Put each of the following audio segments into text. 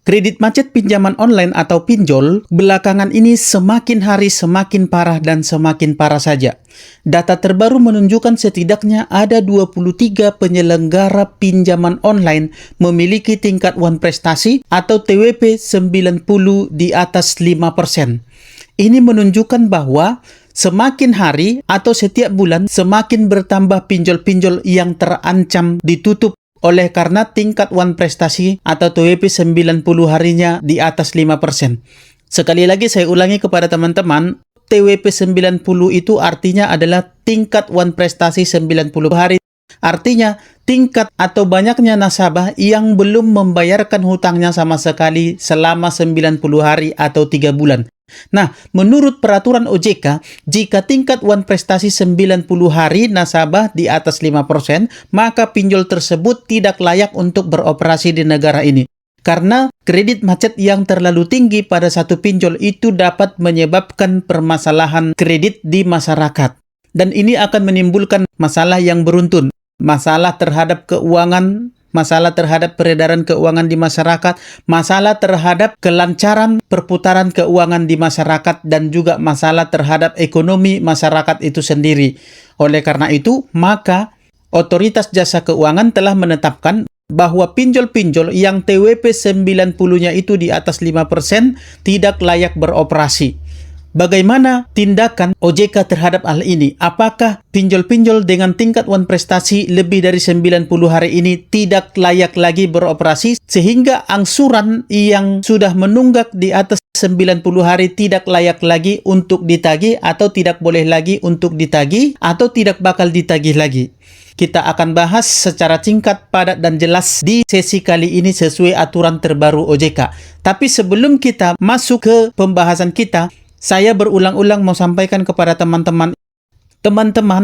Kredit macet pinjaman online atau pinjol belakangan ini semakin hari semakin parah dan semakin parah saja. Data terbaru menunjukkan setidaknya ada 23 penyelenggara pinjaman online memiliki tingkat wan prestasi atau TWP 90 di atas 5%. Ini menunjukkan bahwa semakin hari atau setiap bulan semakin bertambah pinjol-pinjol yang terancam ditutup oleh karena tingkat wan prestasi atau TWP 90 harinya di atas 5%. Sekali lagi saya ulangi kepada teman-teman, TWP 90 itu artinya adalah tingkat wan prestasi 90 hari. Artinya tingkat atau banyaknya nasabah yang belum membayarkan hutangnya sama sekali selama 90 hari atau 3 bulan. Nah, menurut peraturan OJK, jika tingkat wan prestasi 90 hari nasabah di atas 5%, maka pinjol tersebut tidak layak untuk beroperasi di negara ini. Karena kredit macet yang terlalu tinggi pada satu pinjol itu dapat menyebabkan permasalahan kredit di masyarakat. Dan ini akan menimbulkan masalah yang beruntun. Masalah terhadap keuangan, masalah terhadap peredaran keuangan di masyarakat, masalah terhadap kelancaran perputaran keuangan di masyarakat, dan juga masalah terhadap ekonomi masyarakat itu sendiri. Oleh karena itu, maka Otoritas Jasa Keuangan telah menetapkan bahwa pinjol-pinjol yang TWP 90-nya itu di atas 5% tidak layak beroperasi. Bagaimana tindakan OJK terhadap hal ini? Apakah pinjol-pinjol dengan tingkat wan prestasi lebih dari 90 hari ini tidak layak lagi beroperasi sehingga angsuran yang sudah menunggak di atas 90 hari tidak layak lagi untuk ditagih atau tidak boleh lagi untuk ditagih atau tidak bakal ditagih lagi? Kita akan bahas secara singkat, padat, dan jelas di sesi kali ini sesuai aturan terbaru OJK. Tapi sebelum kita masuk ke pembahasan kita, saya berulang-ulang mau sampaikan kepada teman-teman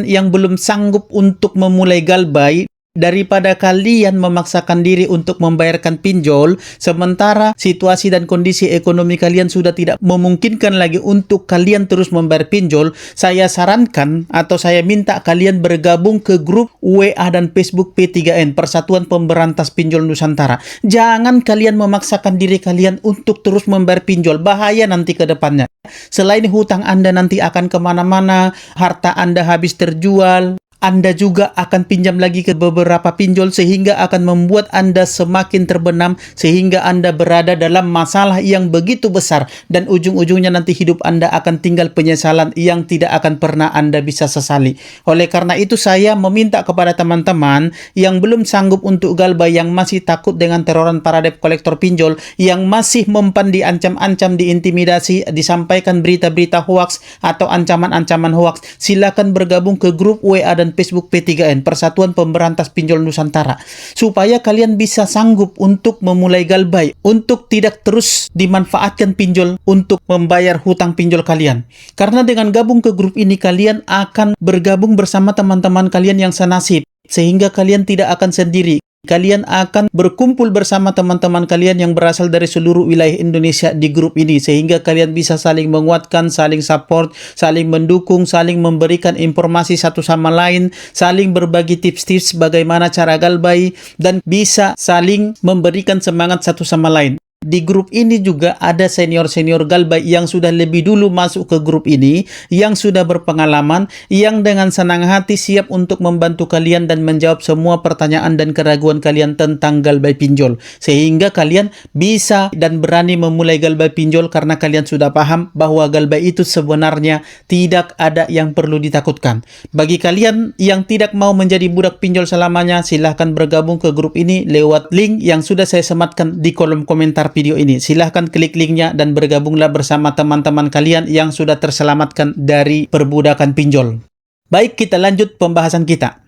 yang belum sanggup untuk memulai galbay, daripada kalian memaksakan diri untuk membayarkan pinjol, sementara situasi dan kondisi ekonomi kalian sudah tidak memungkinkan lagi untuk kalian terus membayar pinjol, saya sarankan atau saya minta kalian bergabung ke grup WA dan Facebook P3N, Persatuan Pemberantas Pinjol Nusantara. Jangan kalian memaksakan diri kalian untuk terus membayar pinjol, bahaya nanti ke depannya. Selain hutang Anda nanti akan kemana-mana, harta Anda habis terjual, Anda juga akan pinjam lagi ke beberapa pinjol sehingga akan membuat Anda semakin terbenam sehingga Anda berada dalam masalah yang begitu besar dan ujung-ujungnya nanti hidup Anda akan tinggal penyesalan yang tidak akan pernah Anda bisa sesali. Oleh karena itu saya meminta kepada teman-teman yang belum sanggup untuk galbay, yang masih takut dengan teroran para debt kolektor pinjol, yang masih mempan diancam-ancam, diintimidasi, disampaikan berita-berita hoaks atau ancaman-ancaman hoaks, silakan bergabung ke grup WA dan Facebook P3N, Persatuan Pemberantas Pinjol Nusantara, supaya kalian bisa sanggup untuk memulai galbay, untuk tidak terus dimanfaatkan pinjol untuk membayar hutang pinjol kalian. Karena dengan gabung ke grup ini, kalian akan bergabung bersama teman-teman kalian yang senasib, sehingga kalian tidak akan sendiri. Kalian akan berkumpul bersama teman-teman kalian yang berasal dari seluruh wilayah Indonesia di grup ini, sehingga kalian bisa saling menguatkan, saling support, saling mendukung, saling memberikan informasi satu sama lain, saling berbagi tips-tips bagaimana cara galbay, dan bisa saling memberikan semangat satu sama lain. Di grup ini juga ada senior-senior galbay yang sudah lebih dulu masuk ke grup ini, yang sudah berpengalaman, yang dengan senang hati siap untuk membantu kalian dan menjawab semua pertanyaan dan keraguan kalian tentang galbay pinjol. Sehingga kalian bisa dan berani memulai galbay pinjol karena kalian sudah paham bahwa galbay itu sebenarnya tidak ada yang perlu ditakutkan. Bagi kalian yang tidak mau menjadi budak pinjol selamanya, silahkan bergabung ke grup ini lewat link yang sudah saya sematkan di kolom komentar video ini. Silahkan klik linknya dan bergabunglah bersama teman-teman kalian yang sudah terselamatkan dari perbudakan pinjol. Baik, kita lanjut pembahasan kita.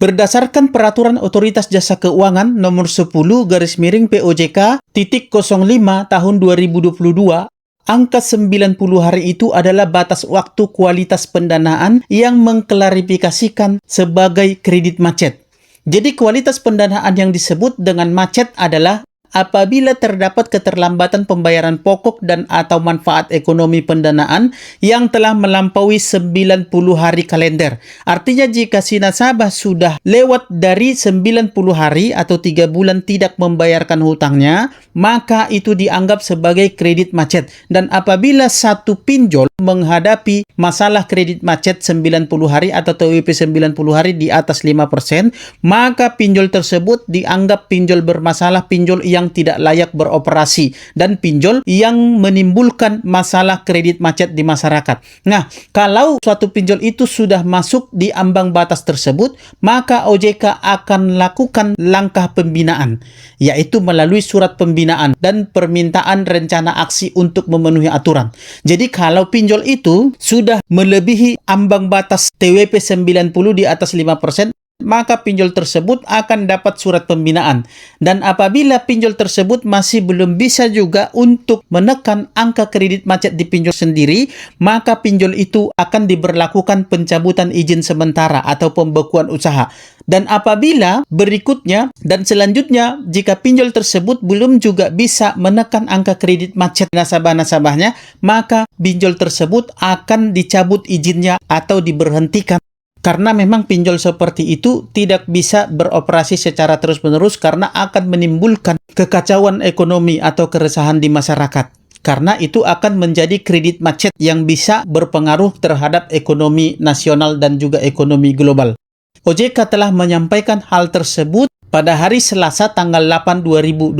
Berdasarkan peraturan Otoritas Jasa Keuangan nomor 10/POJK /05 tahun 2022, angka 90 hari itu adalah batas waktu kualitas pendanaan yang mengklarifikasikan sebagai kredit macet. Jadi kualitas pendanaan yang disebut dengan macet adalah apabila terdapat keterlambatan pembayaran pokok dan atau manfaat ekonomi pendanaan yang telah melampaui 90 hari kalender. Artinya jika si nasabah sudah lewat dari 90 hari atau 3 bulan tidak membayarkan hutangnya, maka itu dianggap sebagai kredit macet. Dan apabila satu pinjol menghadapi masalah kredit macet 90 hari atau TWP 90 hari di atas 5%, maka pinjol tersebut dianggap pinjol bermasalah, pinjol yang tidak layak beroperasi, dan pinjol yang menimbulkan masalah kredit macet di masyarakat. Nah, kalau suatu pinjol itu sudah masuk di ambang batas tersebut, maka OJK akan lakukan langkah pembinaan, yaitu melalui surat pembinaan dan permintaan rencana aksi untuk memenuhi aturan. Jadi kalau pinjol itu sudah melebihi ambang batas TWP 90 di atas 5%, maka pinjol tersebut akan dapat surat pembinaan. Dan apabila pinjol tersebut masih belum bisa juga untuk menekan angka kredit macet di pinjol sendiri, maka pinjol itu akan diberlakukan pencabutan izin sementara atau pembekuan usaha. Dan apabila berikutnya dan selanjutnya, jika pinjol tersebut belum juga bisa menekan angka kredit macet nasabah-nasabahnya, maka pinjol tersebut akan dicabut izinnya atau diberhentikan. Karena memang pinjol seperti itu tidak bisa beroperasi secara terus-menerus karena akan menimbulkan kekacauan ekonomi atau keresahan di masyarakat. Karena itu akan menjadi kredit macet yang bisa berpengaruh terhadap ekonomi nasional dan juga ekonomi global. OJK telah menyampaikan hal tersebut pada hari Selasa tanggal 8 2025.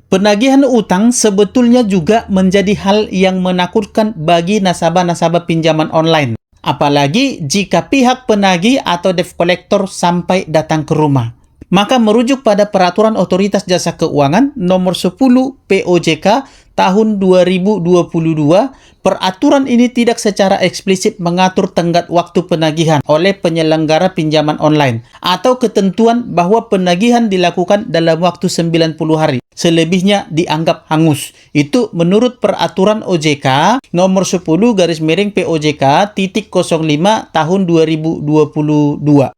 Penagihan utang sebetulnya juga menjadi hal yang menakutkan bagi nasabah-nasabah pinjaman online. Apalagi jika pihak penagih atau debt collector sampai datang ke rumah. Maka merujuk pada Peraturan Otoritas Jasa Keuangan Nomor 10 POJK tahun 2022, peraturan ini tidak secara eksplisit mengatur tenggat waktu penagihan oleh penyelenggara pinjaman online atau ketentuan bahwa penagihan dilakukan dalam waktu 90 hari. Selebihnya dianggap hangus. Itu menurut Peraturan OJK Nomor 10 POJK _05 tahun 2022.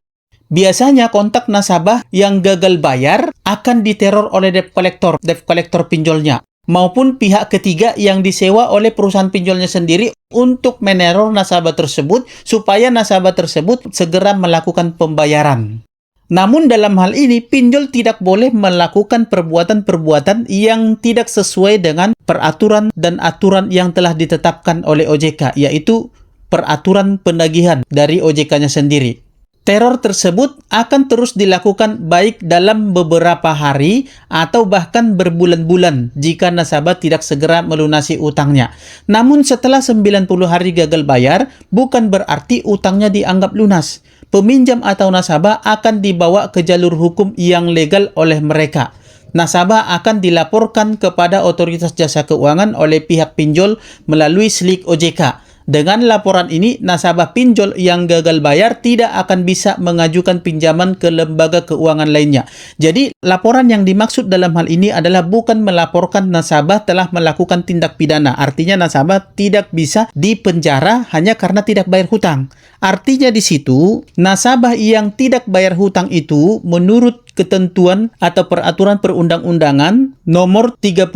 Biasanya kontak nasabah yang gagal bayar akan diteror oleh debt collector pinjolnya, maupun pihak ketiga yang disewa oleh perusahaan pinjolnya sendiri untuk meneror nasabah tersebut supaya nasabah tersebut segera melakukan pembayaran. Namun dalam hal ini, pinjol tidak boleh melakukan perbuatan-perbuatan yang tidak sesuai dengan peraturan dan aturan yang telah ditetapkan oleh OJK, yaitu peraturan penagihan dari OJK-nya sendiri. Teror tersebut akan terus dilakukan baik dalam beberapa hari atau bahkan berbulan-bulan jika nasabah tidak segera melunasi utangnya. Namun setelah 90 hari gagal bayar, bukan berarti utangnya dianggap lunas. Peminjam atau nasabah akan dibawa ke jalur hukum yang legal oleh mereka. Nasabah akan dilaporkan kepada Otoritas Jasa Keuangan oleh pihak pinjol melalui SLIK OJK. Dengan laporan ini, nasabah pinjol yang gagal bayar tidak akan bisa mengajukan pinjaman ke lembaga keuangan lainnya. Jadi, laporan yang dimaksud dalam hal ini adalah bukan melaporkan nasabah telah melakukan tindak pidana. Artinya nasabah tidak bisa dipenjara hanya karena tidak bayar hutang. Artinya di situ, nasabah yang tidak bayar hutang itu menurut ketentuan atau peraturan perundang-undangan nomor 39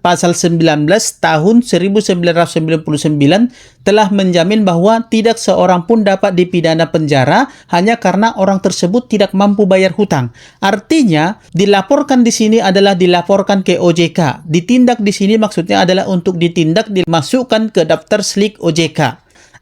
pasal 19 tahun 1999 telah menjamin bahwa tidak seorang pun dapat dipidana penjara hanya karena orang tersebut tidak mampu bayar hutang. Artinya, dilaporkan di sini adalah dilaporkan ke OJK. Ditindak di sini maksudnya adalah untuk ditindak dimasukkan ke daftar SLIK OJK,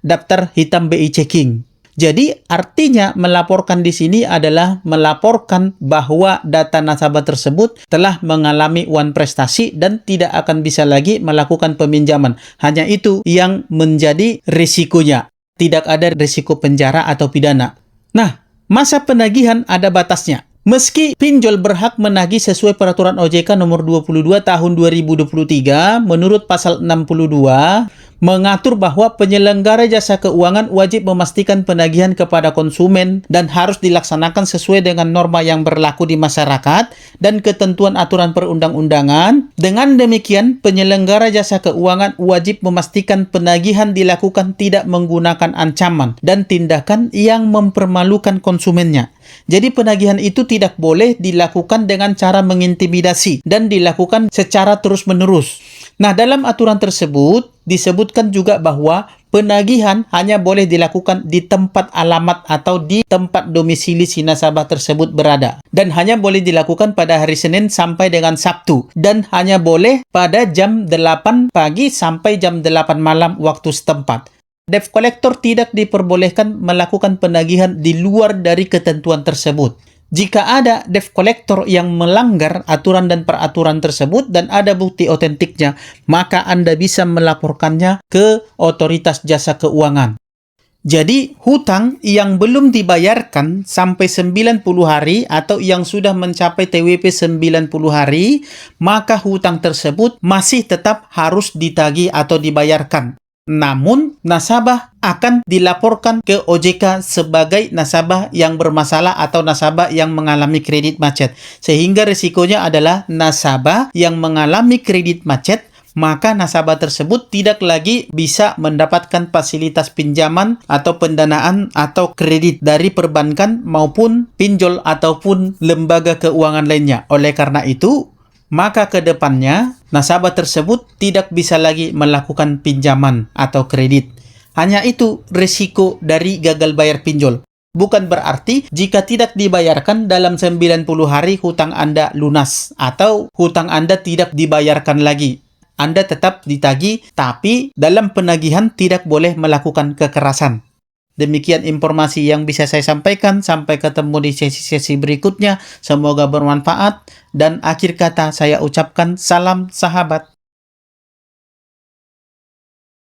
daftar hitam BI checking. Jadi artinya melaporkan di sini adalah melaporkan bahwa data nasabah tersebut telah mengalami wan prestasi dan tidak akan bisa lagi melakukan peminjaman. Hanya itu yang menjadi risikonya. Tidak ada risiko penjara atau pidana. Nah, masa penagihan ada batasnya. Meski pinjol berhak menagih sesuai Peraturan OJK Nomor 22 Tahun 2023 menurut Pasal 62, mengatur bahwa penyelenggara jasa keuangan wajib memastikan penagihan kepada konsumen dan harus dilaksanakan sesuai dengan norma yang berlaku di masyarakat dan ketentuan aturan perundang-undangan. Dengan demikian, penyelenggara jasa keuangan wajib memastikan penagihan dilakukan tidak menggunakan ancaman dan tindakan yang mempermalukan konsumennya. Jadi penagihan itu tidak boleh dilakukan dengan cara mengintimidasi dan dilakukan secara terus-menerus. Nah, dalam aturan tersebut disebutkan juga bahwa penagihan hanya boleh dilakukan di tempat alamat atau di tempat domisili si nasabah tersebut berada. Dan hanya boleh dilakukan pada hari Senin sampai dengan Sabtu. Dan hanya boleh pada jam 8 pagi sampai jam 8 malam waktu setempat. Debt collector tidak diperbolehkan melakukan penagihan di luar dari ketentuan tersebut. Jika ada debt collector yang melanggar aturan dan peraturan tersebut dan ada bukti otentiknya, maka Anda bisa melaporkannya ke otoritas jasa keuangan. Jadi, hutang yang belum dibayarkan sampai 90 hari atau yang sudah mencapai TWP 90 hari, maka hutang tersebut masih tetap harus ditagih atau dibayarkan. Namun, nasabah akan dilaporkan ke OJK sebagai nasabah yang bermasalah atau nasabah yang mengalami kredit macet. Sehingga risikonya adalah nasabah yang mengalami kredit macet, maka nasabah tersebut tidak lagi bisa mendapatkan fasilitas pinjaman atau pendanaan atau kredit dari perbankan maupun pinjol ataupun lembaga keuangan lainnya. Oleh karena itu, maka ke depannya nasabah tersebut tidak bisa lagi melakukan pinjaman atau kredit. Hanya itu risiko dari gagal bayar pinjol. Bukan berarti jika tidak dibayarkan dalam 90 hari hutang Anda lunas atau hutang Anda tidak dibayarkan lagi. Anda tetap ditagih, tapi dalam penagihan tidak boleh melakukan kekerasan. Demikian informasi yang bisa saya sampaikan. Sampai ketemu di sesi-sesi berikutnya. Semoga bermanfaat. Dan akhir kata saya ucapkan salam sahabat.